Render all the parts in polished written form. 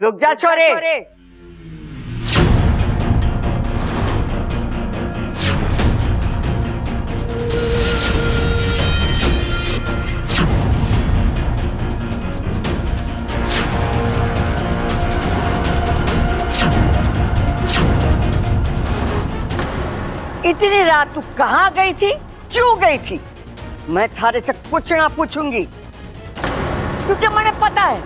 रुक जा छोरे। इतनी रात तू कहाँ गई थी, क्यों गई थी? मैं थारे से कुछ ना पूछूंगी, क्योंकि मुझे पता है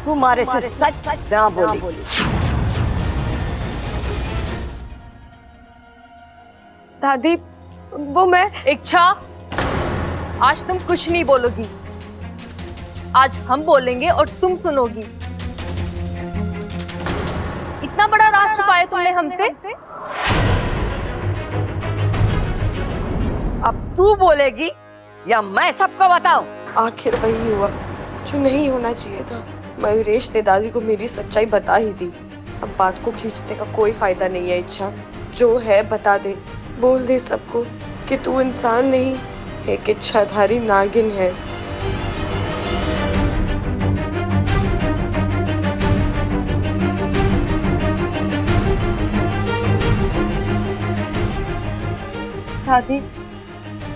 तुम्हारे से सच ना बोली। दादी वो मैं इच्छा, आज तुम कुछ नहीं बोलोगी। आज हम बोलेंगे और तुम सुनोगी। इतना बड़ा राज छुपाया तुमने हमसे। अब तू बोलेगी या मैं सबको बताऊं? आखिर वही हुआ जो नहीं होना चाहिए था। मयूरेश ने दादी को मेरी सच्चाई बता ही दी। अब बात को खींचने का कोई फायदा नहीं है। इच्छा, जो है बता दे, बोल दे सबको कि तू इंसान नहीं, एक इच्छाधारी नागिन है। दादी,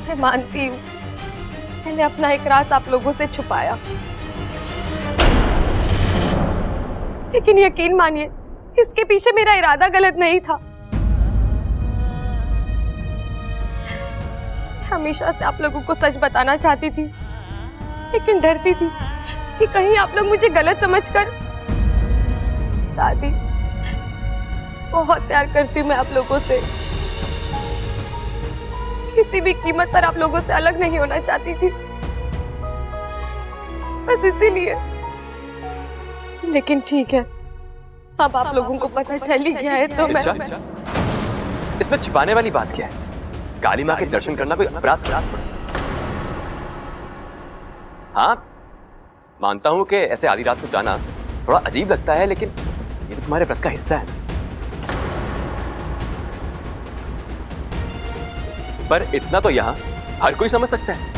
मैं मानती हूँ मैंने अपना एक राज आप लोगों से छुपाया, लेकिन यकीन मानिए इसके पीछे मेरा इरादा गलत नहीं था। मैं हमेशा से आप लोगों को सच बताना चाहती थी, लेकिन डरती थी कि कहीं आप लोग मुझे गलत समझकर। दादी, बहुत प्यार करती हूँ मैं आप लोगों से, किसी भी कीमत पर आप लोगों से अलग नहीं होना चाहती थी, बस इसीलिए। लेकिन ठीक है, अब आप लोगों को पता चल ही गया है तो मैं इसमें छिपाने वाली बात क्या है? काली माँ के दर्शन करना कोई अपराध थोड़ा? हाँ, मानता हूं कि ऐसे आधी रात को जाना थोड़ा अजीब लगता है, लेकिन ये तो तुम्हारे व्रत का हिस्सा है। पर इतना तो यहाँ हर कोई समझ सकता है।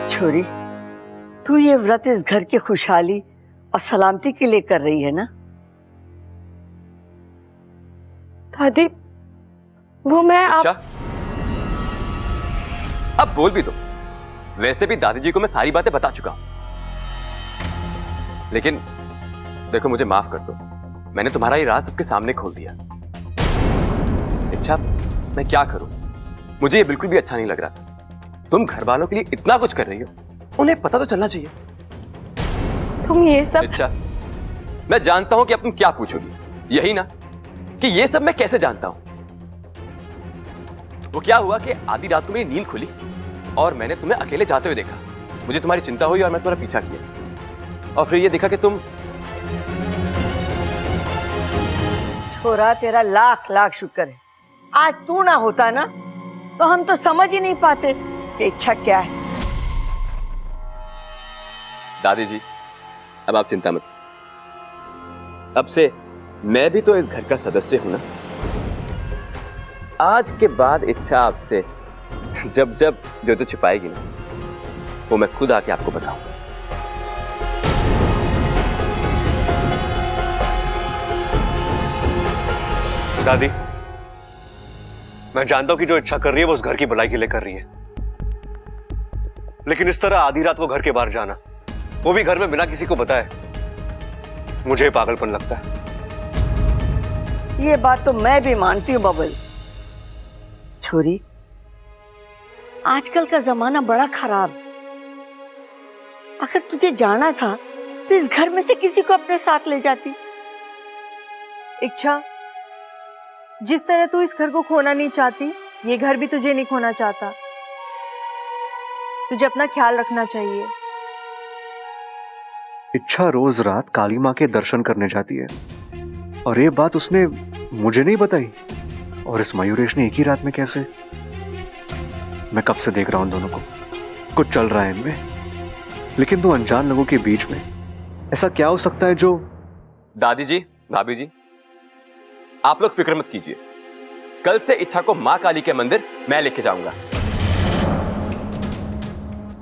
छोरी, तू ये व्रत इस घर की खुशहाली और सलामती के लिए कर रही है ना? दादी, वो मैं अच्छा, अब बोल भी दो। वैसे भी दादी जी को मैं सारी बातें बता चुका हूं, लेकिन देखो मुझे माफ कर दो, मैंने तुम्हारा ये राज सबके सामने खोल दिया। अच्छा, मैं क्या करूं? मुझे ये बिल्कुल भी अच्छा नहीं लग रहा था। तुम घर वालों के लिए इतना कुछ कर रही हो, उन्हें पता तो चलना चाहिए। तुम ये सब। अच्छा, मैं जानता हूं कि अब तुम क्या पूछोगी, यही ना कि ये सब मैं कैसे जानता हूं। वो क्या हुआ कि आधी रात को मेरी नींद खुली और मैंने तुम्हें अकेले जाते हुए देखा। मुझे तुम्हारी चिंता हुई और मैं तुम्हारा पीछा किया, और फिर ये देखा कि तुम। छोरा, तेरा लाख लाख शुक्र है आज तू ना होता ना तो हम तो समझ ही नहीं पाते कि इच्छा क्या है। दादी जी, अब आप चिंता मत, अब से मैं भी तो इस घर का सदस्य हूं ना। आज के बाद इच्छा आपसे जब जब जो छिपाएगी ना, वो मैं खुद आके आपको बताऊंगा। दादी, मैं जानता हूं कि जो इच्छा कर रही है वो उस घर की भलाई के लिए कर रही है, लेकिन इस तरह आधी रात को घर के बाहर जाना, वो भी घर में बिना किसी को बताए, मुझे पागलपन लगता है। ये बात तो मैं भी मानती हूँ बबल। छोरी, आजकल का जमाना बड़ा खराब। अगर तुझे जाना था तो इस घर में से किसी को अपने साथ ले जाती। इच्छा, जिस तरह तू इस घर को खोना नहीं चाहती, ये घर भी तुझे नहीं खोना चाहता। तुझे अपना ख्याल रखना चाहिए। इच्छा रोज रात काली माँ के दर्शन करने जाती है, और ये बात उसने मुझे नहीं बताई, और इस मयूरेश ने एक ही रात में कैसे? मैं कब से देख रहा हूं इन दोनों को, कुछ चल रहा है इनमें, लेकिन दो अनजान लोगों के बीच में ऐसा क्या हो सकता है जो। दादी जी, भाभी जी, आप लोग फिक्र मत कीजिए। कल से इच्छा को मां काली के मंदिर मैं लेके जाऊंगा।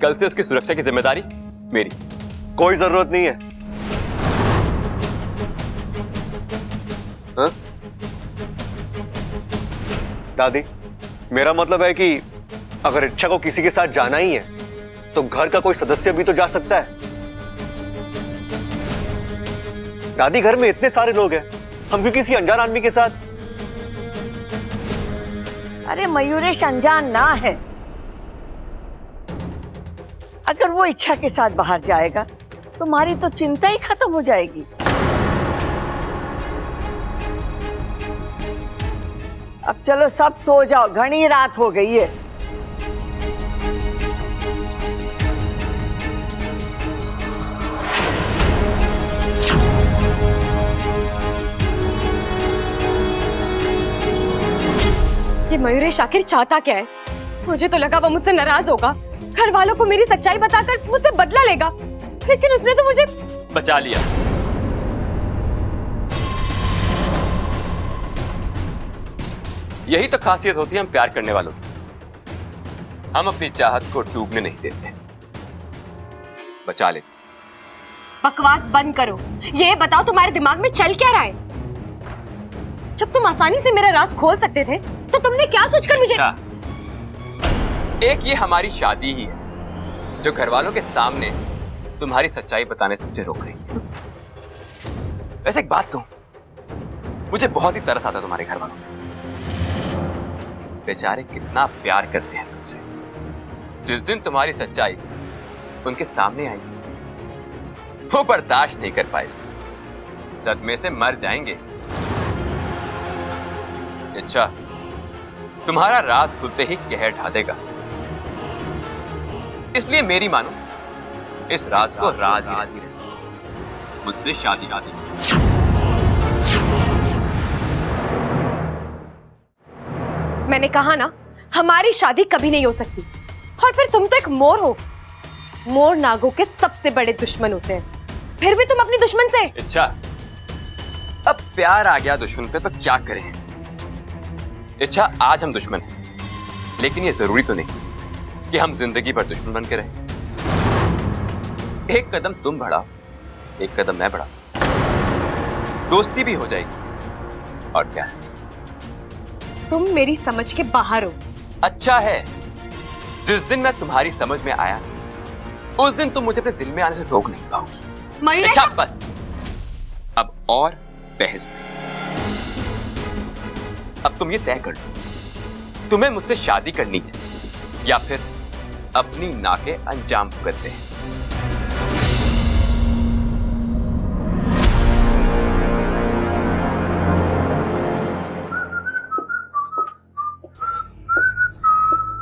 कल से उसकी सुरक्षा की जिम्मेदारी मेरी। कोई जरूरत नहीं है। हाँ? दादी, मेरा मतलब है कि अगर इच्छा को किसी के साथ जाना ही है तो घर का कोई सदस्य भी तो जा सकता है। दादी, घर में इतने सारे लोग हैं, हम क्यों किसी अनजान आदमी के साथ? अरे मयूरेश अनजान ना है। अगर वो इच्छा के साथ बाहर जाएगा तो तुम्हारी तो चिंता ही खत्म हो जाएगी। अब चलो सब सो जाओ, घनी रात हो गई है। ये मयूरेश आखिर चाहता क्या है? मुझे तो लगा वो मुझसे नाराज होगा, घर वालों को मेरी सच्चाई बताकर मुझसे बदला लेगा, लेकिन उसने तो मुझे बचा लिया। यही तो खासियत होती है हम प्यार करने वालों की। हम अपनी चाहत को डूबने नहीं देते, बचा लेते। बकवास बंद करो। ये बताओ तुम्हारे दिमाग में चल क्या रहा है? जब तुम आसानी से मेरा राज खोल सकते थे तो तुमने क्या सोचकर मुझे? अच्छा, एक ये हमारी शादी ही है जो घर वालों के सामने तुम्हारी सच्चाई बताने से मुझे रोक रही है। वैसे एक बात कहूं, मुझे बहुत ही तरस आता तुम्हारे घर वालों पे। बेचारे कितना प्यार करते हैं तुमसे। जिस दिन तुम्हारी सच्चाई उनके सामने आई वो बर्दाश्त नहीं कर पाए, सदमे से मर जाएंगे। अच्छा, तुम्हारा राज खुलते ही कहर ढा देगा, इसलिए मेरी मानो, इस राज को राज ही रहे। मुझसे शादी। मैंने कहा ना, हमारी शादी कभी नहीं हो सकती। और फिर तुम तो एक मोर हो। मोर नागों के सबसे बड़े दुश्मन होते हैं, फिर भी तुम अपनी दुश्मन से। अच्छा, अब प्यार आ गया दुश्मन पे तो क्या करें? अच्छा, आज हम दुश्मन हैं, लेकिन ये जरूरी तो नहीं कि हम जिंदगी भर दुश्मन बन के रहें। एक कदम तुम बढ़ाओ, एक कदम मैं बढ़ाऊं, दोस्ती भी हो जाएगी। और क्या, तुम मेरी समझ के बाहर हो। अच्छा है, जिस दिन मैं तुम्हारी समझ में आया उस दिन तुम मुझे अपने दिल में आने से रोक नहीं पाओगी। मयूरेश, अच्छा बस, अब और बहस नहीं। अब तुम ये तय कर लो, तुम्हें मुझसे शादी करनी है या फिर अपनी नाके अंजाम भुगतते हैं।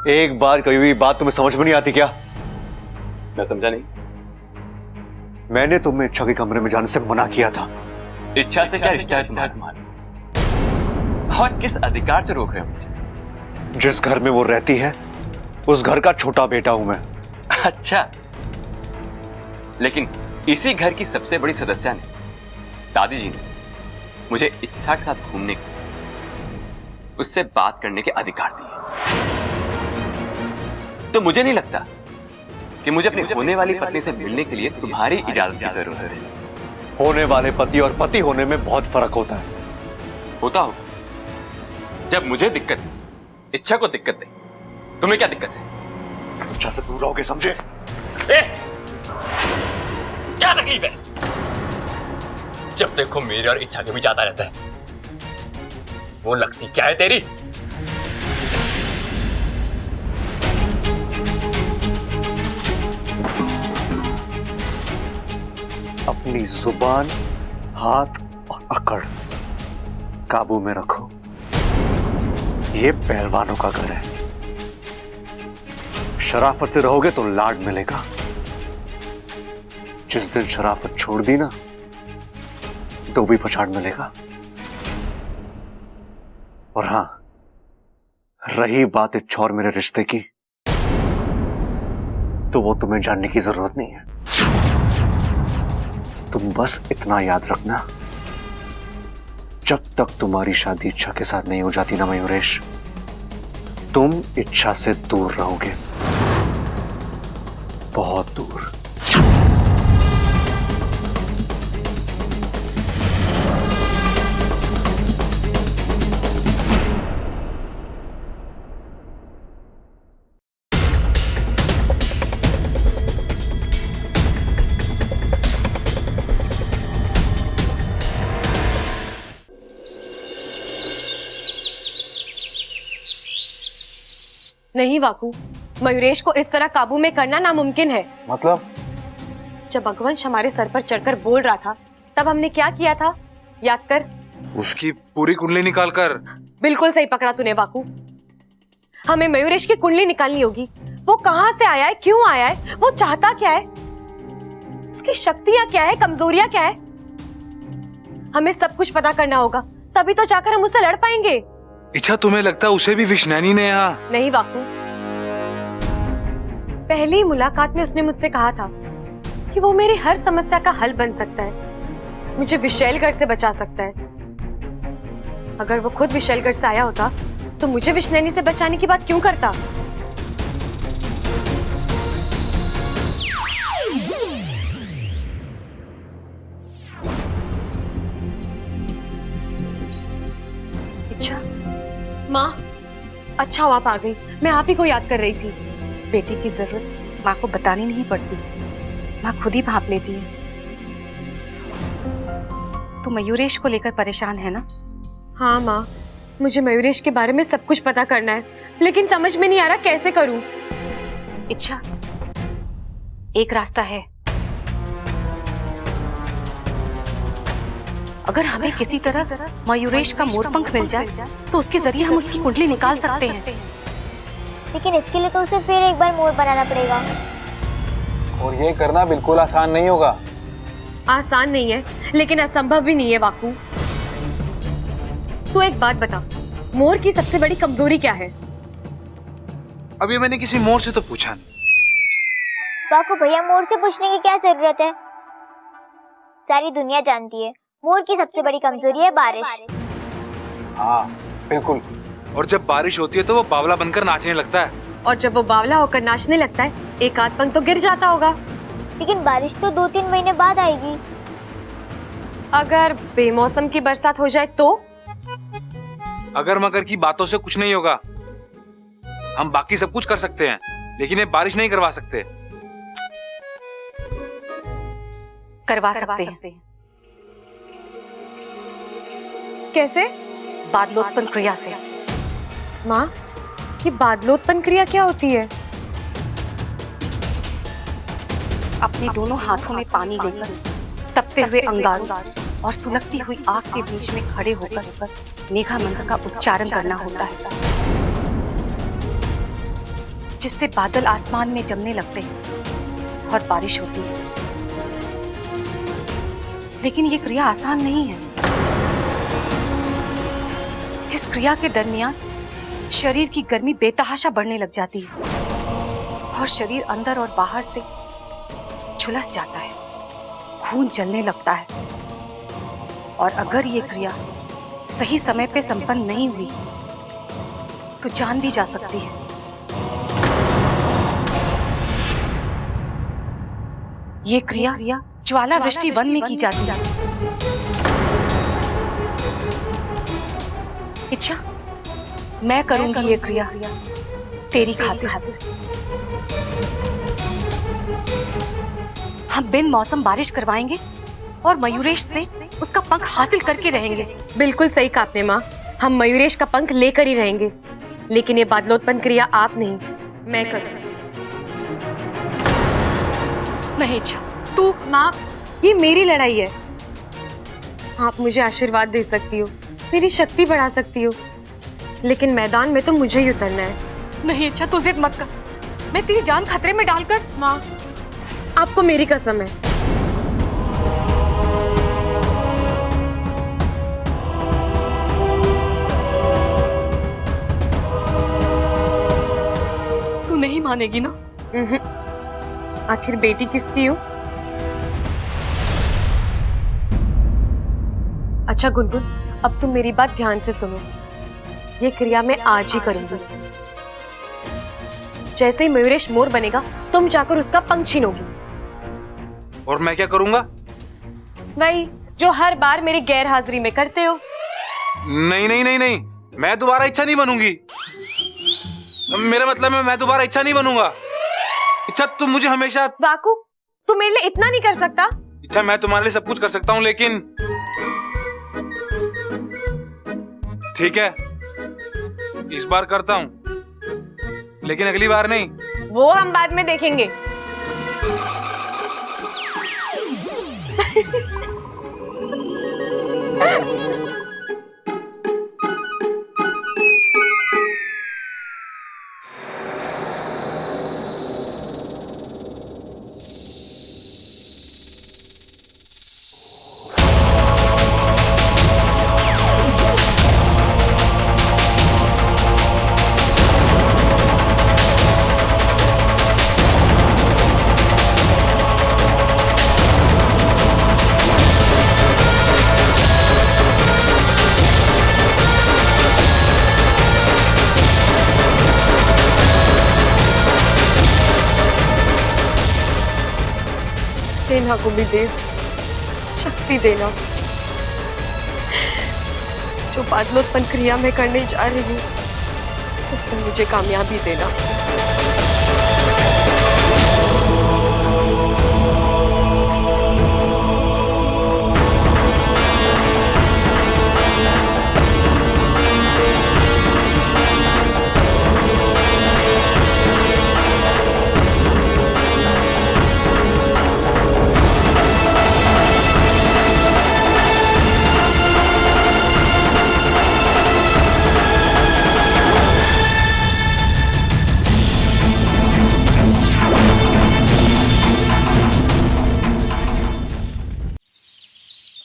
एक बार कही हुई बात तुम्हें समझ में नहीं आती क्या? मैं समझा नहीं। मैंने तुम्हें इच्छा के कमरे में जाने से मना किया था। इच्छा से क्या रिश्ता है तुम्हारा? और किस अधिकार से रोक रहे हो मुझे? जिस घर में वो रहती है उस घर का छोटा बेटा हूं मैं। अच्छा, लेकिन इसी घर की सबसे बड़ी सदस्य ने, दादी जी ने, मुझे इच्छा के साथ घूमने के, उससे बात करने के अधिकार दिए। तो मुझे नहीं लगता कि मुझे अपनी होने वाली पत्नी से मिलने के लिए तुम्हारी इजाजत की जरूरत है। होने वाले पति और पति होने में बहुत फर्क होता है। होता हो, जब मुझे दिक्कत है, इच्छा को दिक्कत नहीं, तुम्हें क्या दिक्कत है? इच्छा से दूर रहोगे, समझे? क्या तकलीफ है? जब देखो मेरे और इच्छा के बीच आता रहता है। वो लगती क्या है तेरी? अपनी जुबान, हाथ और अकड़ काबू में रखो। ये पहलवानों का घर है। शराफत से रहोगे तो लाड मिलेगा। जिस दिन शराफत छोड़ दी ना, तो भी पछाड़ मिलेगा। और हां, रही बात इच्छा और मेरे रिश्ते की, तो वो तुम्हें जानने की जरूरत नहीं है। तुम बस इतना याद रखना जब तक तुम्हारी शादी इच्छा के साथ नहीं हो जाती ना मयूरेश, तुम इच्छा से दूर रहोगे, बहुत दूर। नहीं वाकू, मयूरेश को इस तरह काबू में करना नामुमकिन है। मतलब? जब भगवंश हमारे सर पर चढ़कर बोल रहा था तब हमने क्या किया था, याद कर। उसकी पूरी कुंडली निकाल कर। बिल्कुल सही पकड़ा तूने वाकू। हमें मयूरेश की कुंडली निकालनी होगी। वो कहां से आया है, क्यों आया है, वो चाहता क्या है, उसकी शक्तियां क्या है, कमजोरियां क्या है, हमें सब कुछ पता करना होगा, तभी तो जाकर हम उससे लड़ पाएंगे। इच्छा, तुम्हें लगता है उसे भी विष्णैनी ने यहाँ? नहीं वाकू, पहली मुलाकात में उसने मुझसे कहा था कि वो मेरी हर समस्या का हल बन सकता है, मुझे विशैलगढ़ से बचा सकता है। अगर वो खुद विशैलगढ़ से आया होता तो मुझे विष्णैनी से बचाने की बात क्यों करता? अच्छा माँ, अच्छा हुआ आप आ गई, मैं आप ही को याद कर रही थी। बेटी की जरूरत माँ को बतानी नहीं पड़ती, माँ खुद ही भांप लेती है। तो मयूरेश को लेकर परेशान है ना? हाँ माँ, मुझे मयूरेश के बारे में सब कुछ पता करना है, लेकिन समझ में नहीं आ रहा कैसे करूं। इच्छा, एक रास्ता है। अगर हमें किसी तरह मयूरेश का मोरपंख मिल जाए तो उसके जरिए हम उसकी कुंडली निकाल सकते हैं। लेकिन इसके लिए तो उसे फिर एक बार मोर बनाना पड़ेगा, और ये करना बिल्कुल आसान नहीं होगा। आसान नहीं है, लेकिन असंभव भी नहीं है वाकू। तू एक बात बता, मोर की सबसे बड़ी कमजोरी क्या है? अभी मैंने किसी मोर से तो पूछा नहीं। बाकू भैया, मोर से पूछने की क्या जरूरत है, सारी दुनिया जानती है मोर की सबसे बड़ी कमजोरी है बारिश। हाँ बिल्कुल, और जब बारिश होती है तो वो बावला बनकर नाचने लगता है। और जब वो बावला होकर नाचने लगता है, एक आध पंख तो गिर जाता होगा। लेकिन बारिश तो 2-3 महीने बाद आएगी। अगर बेमौसम की बरसात हो जाए तो? अगर मगर की बातों से कुछ नहीं होगा। हम बाकी सब कुछ कर सकते हैं, लेकिन ये बारिश नहीं करवा सकते। करवा सकते हैं। कैसे? बादलोत्पन्न क्रिया से। माँ, ये बादलोत्पन्न क्रिया क्या होती है? अपने दोनों हाथों में पानी लेकर तपते हुए अंगारों और सुलगती हुई आग के बीच में खड़े होकर मेघा मंत्र का उच्चारण करना होता है, जिससे बादल आसमान में जमने लगते हैं और बारिश होती है। लेकिन ये क्रिया आसान नहीं है। इस क्रिया के दरमियान शरीर की गर्मी बेतहाशा बढ़ने लग जाती है और शरीर अंदर और बाहर से झुलस जाता है, खून जलने लगता है। और अगर ये क्रिया सही समय पे संपन्न नहीं हुई तो जान भी जा सकती है। ये क्रिया ज्वाला वृष्टि वन में की जाती है। इच्छा, मैं करूंगी ये क्रिया तेरी खातिर। हम बिन मौसम बारिश करवाएंगे और मयूरेश से उसका पंख हासिल करके रहेंगे। बिल्कुल सही कहा आपने माँ, हम मयूरेश का पंख लेकर ही रहेंगे, लेकिन ये बादलोत्पन्न क्रिया आप नहीं, मैं करूंगी। नहीं इच्छा, तू माँ, ये मेरी लड़ाई है। आप मुझे आशीर्वाद दे सकती हो, मेरी शक्ति बढ़ा सकती हो, लेकिन मैदान में तो मुझे ही उतरना है। नहीं इच्छा, तू जिद मत कर, मैं तेरी जान खतरे में डालकर। माँ, आपको मेरी कसम है। तू नहीं मानेगी ना? आखिर बेटी किसकी हो? अच्छा गुनगुन, अब तुम मेरी बात ध्यान से सुनो। ये क्रिया मैं आज ही करूंगी। जैसे ही मयूरेश मोर बनेगा, तुम जाकर उसका पंख छीनोगी। और मैं क्या करूंगा? वही जो हर बार मेरी गैर हाजिरी में करते हो। नहीं नहीं नहीं नहीं, मैं दोबारा इच्छा नहीं बनूंगी। मेरा मतलब है मैं दोबारा इच्छा नहीं बनूंगा। इच्छा तुम मुझे हमेशा। वाकू, तू मेरे लिए इतना नहीं कर सकता? इच्छा मैं तुम्हारे लिए सब कुछ कर सकता हूँ, लेकिन ठीक है इस बार करता हूँ, लेकिन अगली बार नहीं। वो हम बाद में देखेंगे। देना कुंभीदेव, शक्ति देना। जो बादलोत्पन्न क्रिया में करने जा रही हूँ, उसमें मुझे कामयाबी देना।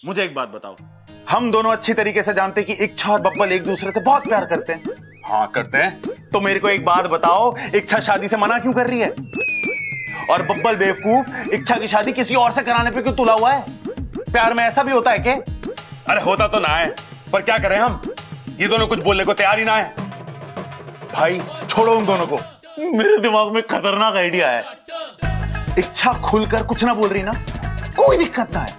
मुझे एक बात बताओ, हम दोनों अच्छी तरीके से जानते हैं कि इच्छा और बब्बल एक दूसरे से बहुत प्यार करते हैं। हाँ करते हैं। तो मेरे को एक बात बताओ, इच्छा शादी से मना क्यों कर रही है? और बब्बल बेवकूफ इच्छा की शादी किसी और से कराने पे क्यों तुला हुआ है? प्यार में ऐसा भी होता है क्या? अरे होता तो ना है, पर क्या करें हम, ये दोनों कुछ बोलने को तैयार ही ना है। भाई छोड़ो उन दोनों को, मेरे दिमाग में खतरनाक आइडिया है। इच्छा खुलकर कुछ ना बोल रही ना, कोई दिक्कत ना है,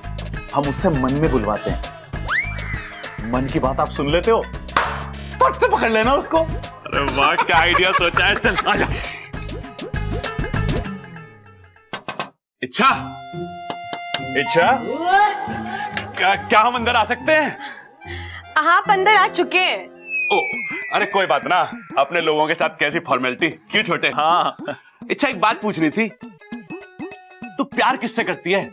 हम उससे मन में बुलवाते हैं। मन की बात आप सुन लेते हो, फट से पकड़ लेना उसको। अरे वाह क्या आइडिया सोचा है, चल आजा। इच्छा, इच्छा क्या हम अंदर आ सकते हैं? आप अंदर आ चुके हैं। ओ, अरे कोई बात ना, अपने लोगों के साथ कैसी फॉर्मेलिटी, क्यों छोटे? हाँ इच्छा एक बात पूछनी थी, तू प्यार किससे करती है?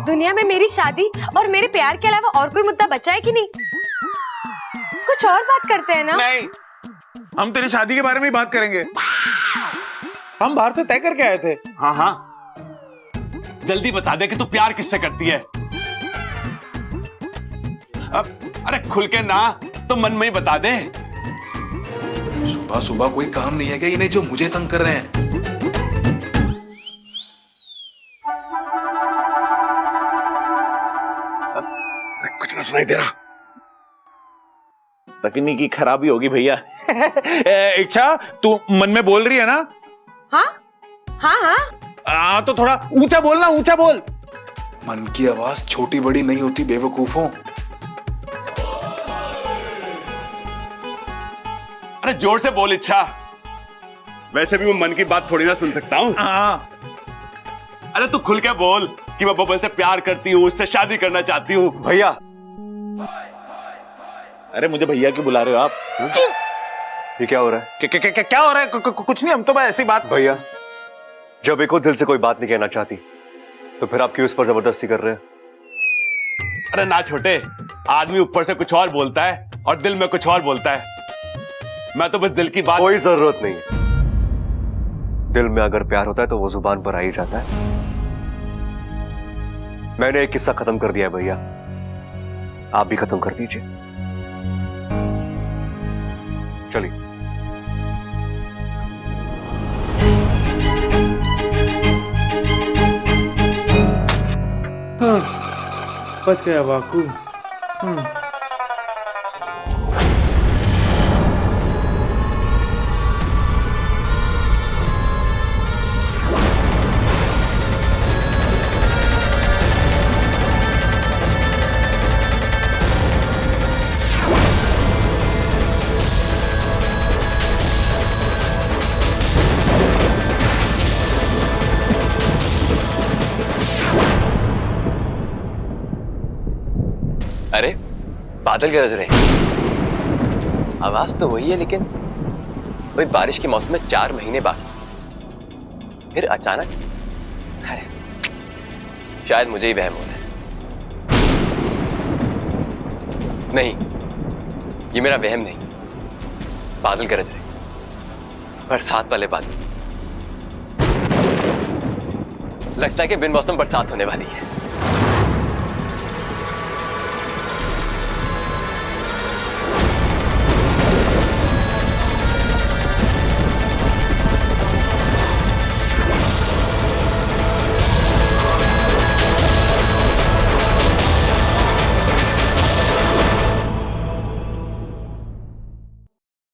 दुनिया में मेरी शादी और मेरे प्यार के अलावा और कोई मुद्दा बचा है कि नहीं? कुछ और बात करते हैं ना? नहीं, हम तेरी शादी के बारे में ही बात करेंगे। हम बाहर से तय करके आए थे। हाँ हाँ, जल्दी बता दे कि तू प्यार किससे करती है। अब अरे खुल के ना, तो मन में ही बता दे। सुबह सुबह कोई काम नहीं है क्या इन्हें जो मुझे तंग कर रहे हैं? कुछ ना सुनाई दे रहा, तकनीकी खराबी होगी भैया। इच्छा तू मन में बोल रही है ना? हाँ हाँ हाँ। तो थोड़ा ऊंचा बोलना, ऊंचा बोल। मन की आवाज छोटी बड़ी नहीं होती बेवकूफों। अरे जोर से बोल इच्छा, वैसे भी मैं मन की बात थोड़ी ना सुन सकता हूँ। अरे तू खुल के बोल कि मैं बब्बल से प्यार करती हूँ, उससे शादी करना चाहती हूँ। भैया, अरे मुझे भैया क्यों बुला रहे हो आप? ये क्या हो रहा है? क्या हो रहा है? कुछ नहीं, हम तो बस ऐसी बात। भैया, जब एक दिल से कोई बात नहीं कहना चाहती, तो फिर आप क्यों इस पर जबरदस्ती कर रहे हैं? अरे ना छोटे, आदमी ऊपर से कुछ और बोलता है और दिल में कुछ और बोलता है। मैं तो बस दिल की बात। कोई जरूरत नहीं है। दिल में अगर प्यार होता है तो वो जुबान पर आ ही जाता है। मैंने एक किस्सा खत्म कर दिया है भैया, आप भी खत्म कर दीजिए। चलिए। बच गया बाकू। अरे बादल गरज रहे, आवाज तो वही है, लेकिन वही बारिश के मौसम में 4 महीने बाकी, फिर अचानक। अरे शायद मुझे ही वहम हो रहा है। नहीं, ये मेरा वहम नहीं, बादल गरज रहे, बरसात वाले बादल। लगता है कि बिन मौसम बरसात होने वाली है।